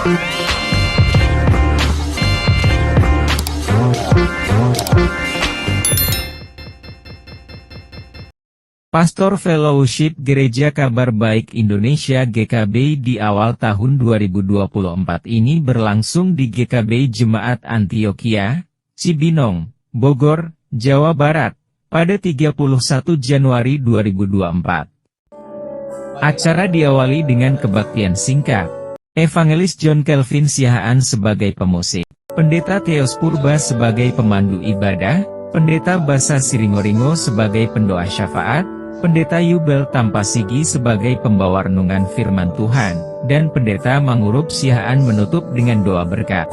Pastor Fellowship Gereja Kabar Baik Indonesia GKB di awal tahun 2024 ini berlangsung di GKB Jemaat Antioquia, Cibinong, Bogor, Jawa Barat, pada 31 Januari 2024. Acara diawali dengan kebaktian singkat. Evangelis John Kelvin Siahaan sebagai pemusik, Pendeta Theos Purba sebagai pemandu ibadah, Pendeta Basa Siringoringo sebagai pendoa syafaat, Pendeta Yubel Tampasigi sebagai pembawa renungan firman Tuhan, dan Pendeta Mangurup Siahaan menutup dengan doa berkat.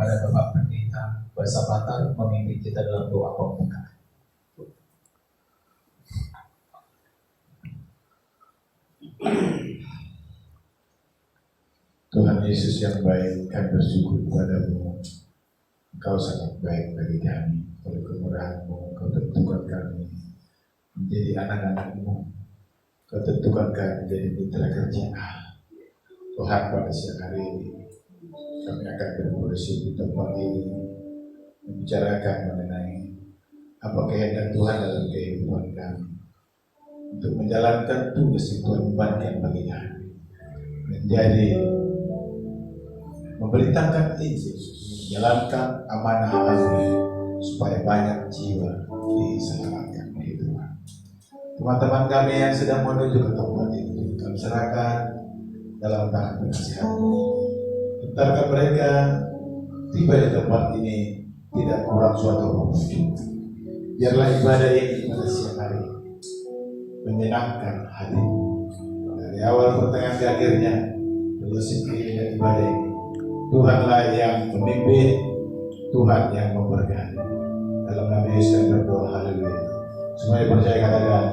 kepada Bapak Pendeta Basabatar memimpin kita dalam doa pembukaan. Tuhan Yesus yang baik, kami bersyukur kepadamu. Engkau sangat baik bagi kami. Oleh kemurahan-Mu, Engkau tentukan kami menjadi anak-anak-Mu. Engkau tentukan kami menjadi mitra kerja. Tuhan, pada siang hari ini kami akan berproses di tempat ini membicarakan mengenai apa kehendak Tuhan dalam kehidupan kami untuk menjalankan tugas yang Tuhan bebankan bagi kami, menjadi memberitakan Injil, menjalankan amanah Allah supaya banyak jiwa diselamatkan kehidupan. Teman-teman kami yang sedang menuju ke tempat ini, kami serahkan dalam tangan penasihat-Mu. Bentarkan mereka tiba di tempat ini tidak kurang suatu pengunjung. Biarlah ibadah ini pada siang hari menyenangkan hati. Dari awal pertengahan ke akhirnya, berdoa ibadah ini Tuhanlah yang memimpin, Tuhan yang memberkati. Dalam nama Yesus kami berdoa, haleluya. Semuanya percaya katakan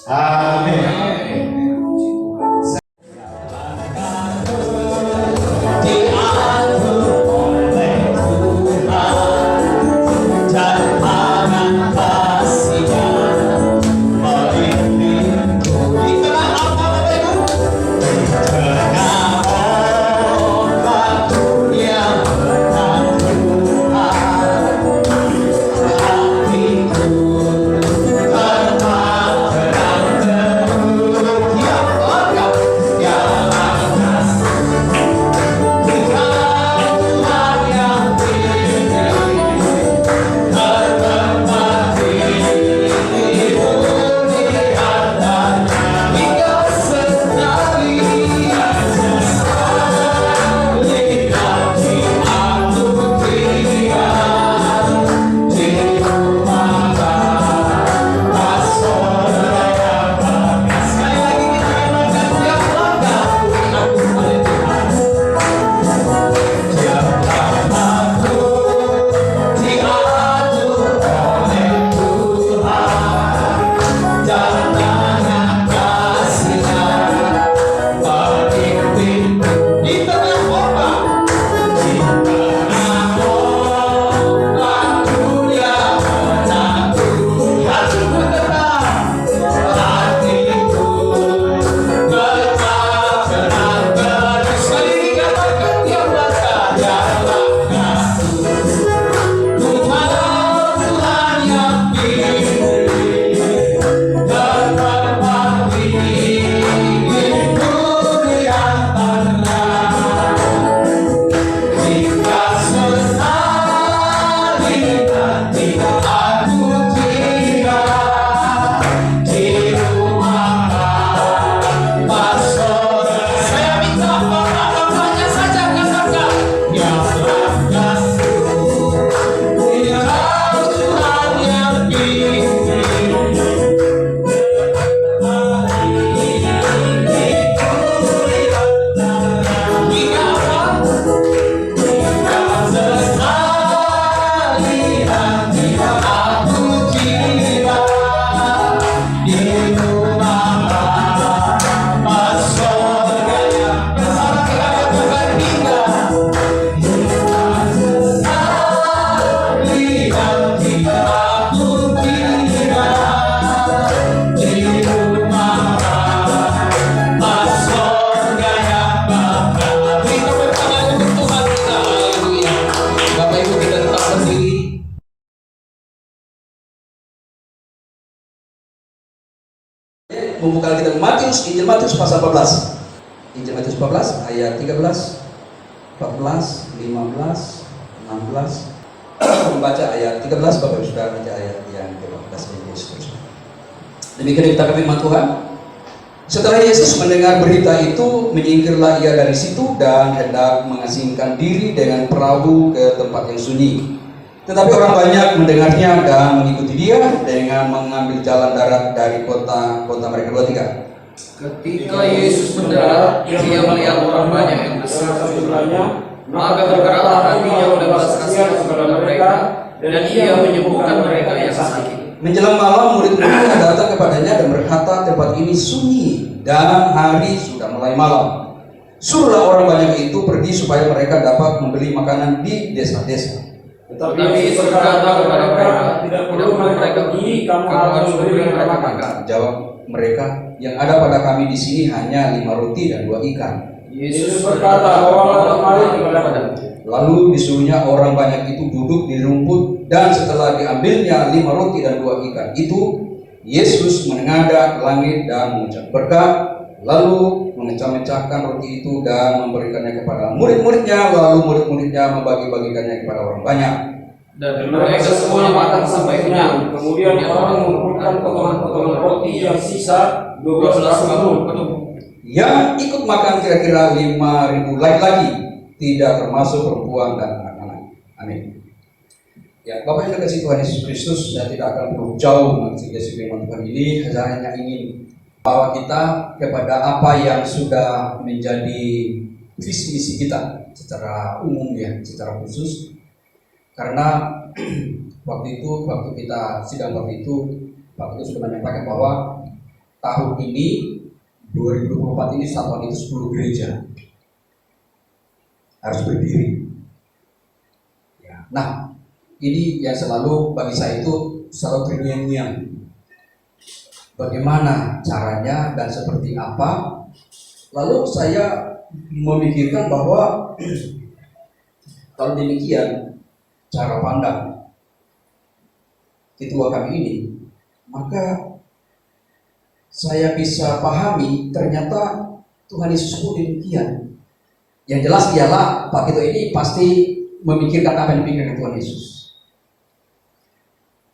amin. Membuka kita Matius, Injil Matius pasal 14. Injil Matius 14 ayat 13, 14, 15, 16. Membaca ayat 13, Bapak Ibu Saudara baca ayat yang ke-14 dan seterusnya. Demikian kita firman Tuhan. Setelah Yesus mendengar berita itu, menyingkirlah ia dari situ dan hendak mengasingkan diri dengan perahu ke tempat yang sunyi. Tetapi orang banyak mendengarnya dan mengikuti dia dengan mengambil jalan darat dari kota mereka. 2-3. Ketika Yesus mendarat, dia melihat orang banyak yang berserta sebelahnya, Maka bergeraklah hatinya oleh belas kasihan kepada mereka, dan ia menyembuhkan mereka yang sakit. Menjelang malam, murid-muridnya datang kepadanya dan berkata, tempat ini sunyi dan hari sudah mulai malam. Suruhlah orang banyak itu pergi supaya mereka dapat membeli makanan di desa-desa. Tetapi Yesus berkata kepada mereka, tidak perlu mereka pergi, kamu harus memberi mereka makan. Jawab mereka, yang ada pada kami di sini hanya 5 roti dan 2 ikan. Yesus berkata, bawalah kemari kepadaku. Lalu disuruhnya orang banyak itu duduk di rumput, dan setelah diambilnya 5 roti dan 2 ikan itu, Yesus menengadah ke langit dan mengucap berkat, lalu memecah-mecahkan roti itu dan memberikannya kepada murid-muridnya, lalu murid-muridnya membagi-bagikannya kepada orang banyak. Dan mereka semuanya makan sampai kenyang. Kemudian orang mengumpulkan potongan-potongan roti yang sisa 12 penuh. Yang ikut makan kira-kira 5.000 lagi, tidak termasuk perempuan dan anak-anak. Amin. Ya, Bapak yang dikasihi Tuhan Yesus Kristus, saya tidak akan perlu jauh mengeksegesi firman Tuhan ini, saya hanya ingin bawa kita kepada apa yang sudah menjadi visi misi kita secara umum ya, secara khusus. Karena waktu kita sidang waktu itu sudah menyampaikan bahwa tahun ini 2024 ini satuan itu 10 gereja harus berdiri. Ya. Nah, ini yang selalu bagi saya itu selalu terngiang-ngiang. Bagaimana caranya dan seperti apa? Lalu saya memikirkan bahwa kalau demikian cara pandang ketua kami ini, maka saya bisa pahami ternyata Tuhan Yesus pun demikian. Yang jelas ialah Pak Ketua ini pasti memikirkan apa yang dipikirkan Tuhan Yesus.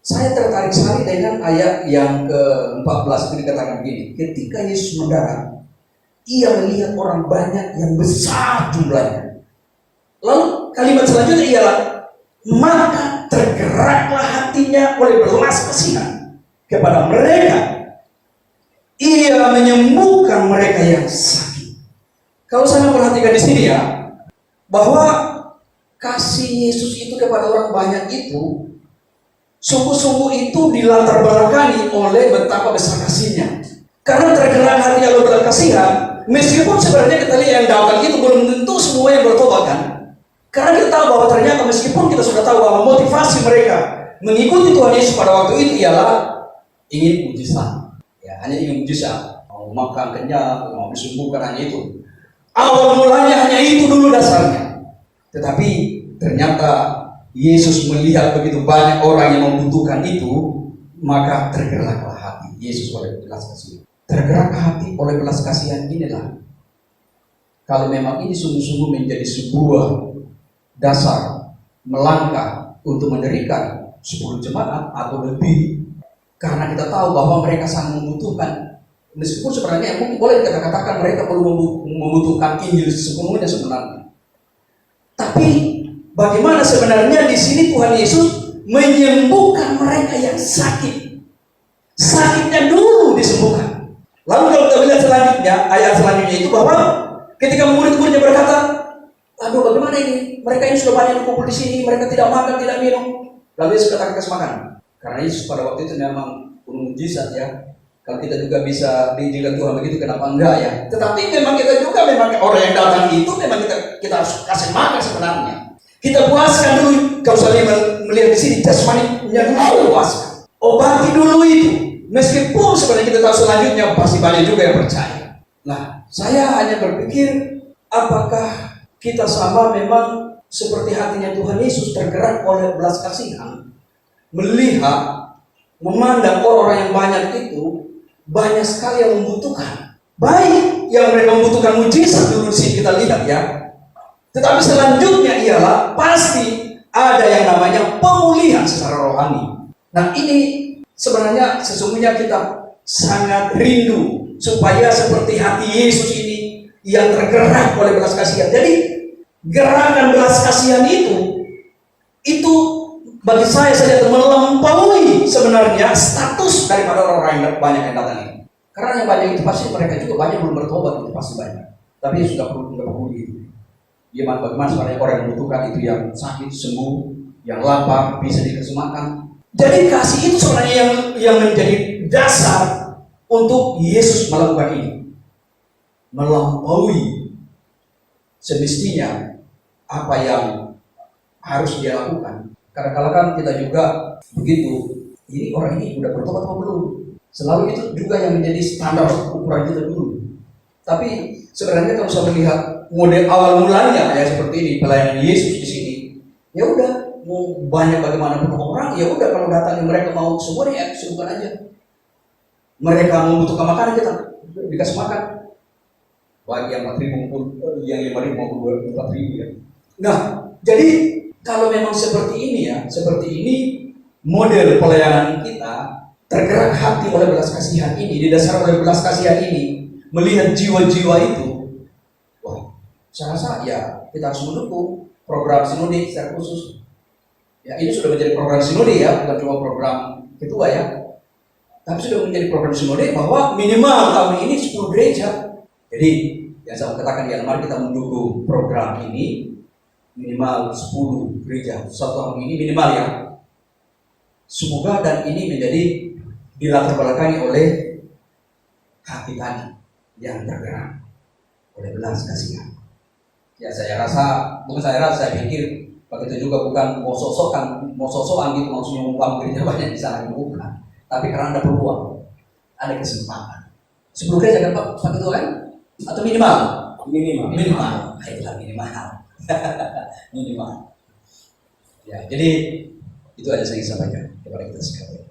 Saya tertarik sekali dengan ayat yang ke-14 itu dikatakan begini, ketika Yesus mendarat, ia melihat orang banyak yang besar jumlahnya. Lalu kalimat selanjutnya ialah, maka tergeraklah hatinya oleh belas kasihan kepada mereka. Ia menyembuhkan mereka yang sakit. Kalau saya perhatikan di sini ya, bahwa kasih Yesus itu kepada orang banyak itu, sungguh-sungguh itu dilatar belakangi oleh betapa besar kasihnya. Karena tergerak hati oleh belas kasihan, meskipun sebenarnya kita lihat yang datang itu belum tentu semua yang bertobat kan. Karena kita tahu bahwa ternyata meskipun kita sudah tahu bahwa motivasi mereka mengikuti Tuhan Yesus pada waktu itu ialah ingin mujizat, ya hanya ingin mujizat, mau makan kenyang, mau disembuhkan, hanya itu. Awal mulanya hanya itu dulu dasarnya. Tetapi ternyata Yesus melihat begitu banyak orang yang membutuhkan itu, maka tergeraklah hati Yesus oleh belas kasihan. Tergerak hati oleh belas kasihan inilah, kalau memang ini sungguh-sungguh menjadi sebuah dasar melangkah untuk mendirikan 10 jemaat atau lebih, karena kita tahu bahwa mereka sangat membutuhkan. Meskipun sebenarnya mungkin boleh kita katakan mereka perlu membutuhkan Injil sepenuhnya sebenarnya. Tapi bagaimana sebenarnya di sini Tuhan Yesus menyembuhkan mereka yang sakit. Sakitnya dulu disembuhkan. Lalu kalau kita lihat selanjutnya, ayat selanjutnya itu bahwa ketika murid-muridnya berkata, aduh bagaimana ini? Mereka ini sudah banyak berkumpul di sini, mereka tidak makan, tidak minum. Lalu Yesus katakan kasih makan. Karena Yesus pada waktu itu memang mujizat ya. Kalau kita juga bisa diizinkan Tuhan begitu, kenapa enggak ya? Tetapi memang kita juga memang orang yang datang itu memang kita harus kasih makan sebenarnya. Kita puaskan dulu. Kalau saya melihat di sini jasmaninya dulu puaskan. Obati dulu itu. Meskipun sebenarnya kita tahu selanjutnya pasti banyak juga yang percaya. Nah, saya hanya berpikir apakah kita sama memang seperti hatinya Tuhan Yesus tergerak oleh belas kasihan, melihat, memandang orang-orang yang banyak itu banyak sekali yang membutuhkan. Baik yang mereka membutuhkan mujizat dulu di sini kita lihat ya. Tetapi selanjutnya ialah pasti ada yang namanya pemulihan secara rohani. Nah ini sebenarnya sesungguhnya kita sangat rindu supaya seperti hati Yesus ini yang tergerak oleh belas kasihan. Jadi gerakan belas kasihan itu bagi saya saja melampaui sebenarnya status daripada orang-orang yang banyak yang datang ini. Karena yang banyak itu pasti mereka juga banyak belum bertobat, itu pasti banyak. Tapi sudah perlu itu. Bagaimana supaya orang yang membutuhkan itu, yang sakit sembuh, yang lapar bisa dikasih makan. Jadi kasih itu sebenarnya yang menjadi dasar untuk Yesus melakukan ini, melampaui semestinya apa yang harus dia lakukan. Kadang-kadang kan kita juga begitu, ini orang ini udah bertobat atau belum? Selalu itu juga yang menjadi standar ukuran kita dulu. Tapi sebenarnya kalau saya melihat model awal mulanya ya seperti ini, pelayanan Yesus di sini, ya udah, mau banyak bagaimanapun orang, ya udah, kalau datang mereka mau semua ya sembuhkan aja. Mereka membutuhkan makanan, kita dikasih makan. Baik yang 4.000 maupun yang 5.000 maupun 4.000 ya. Nah, jadi kalau memang seperti ini ya, seperti ini model pelayanan kita, tergerak hati oleh belas kasihan ini, didasarkan oleh belas kasihan ini, melihat jiwa-jiwa itu, wah, saya rasa ya kita harus mendukung program sinode secara khusus. Ya, ini sudah menjadi program sinode ya, bukan cuma program ketua ya, tapi sudah menjadi program sinode bahwa minimal tahun ini 10 gereja. Jadi yang saya katakan ya, mari kita mendukung program ini minimal 10 gereja satu tahun ini minimal ya. Semoga dan ini menjadi dilatar belakangi oleh hati tadi yang tergerak oleh belas kasihan. Ya saya rasa, saya pikir begitu juga, bukan mau sosokan gitu, maksudnya membangun gereja banyak di sana, bukan. Tapi karena ada peluang, ada kesempatan. 10 gereja kan Pak Ketua kan? Atau minimal? Minimal. Itulah minimal. Minimal. Ya, jadi itu aja saya ingin sampaikan kepada kita sekalian.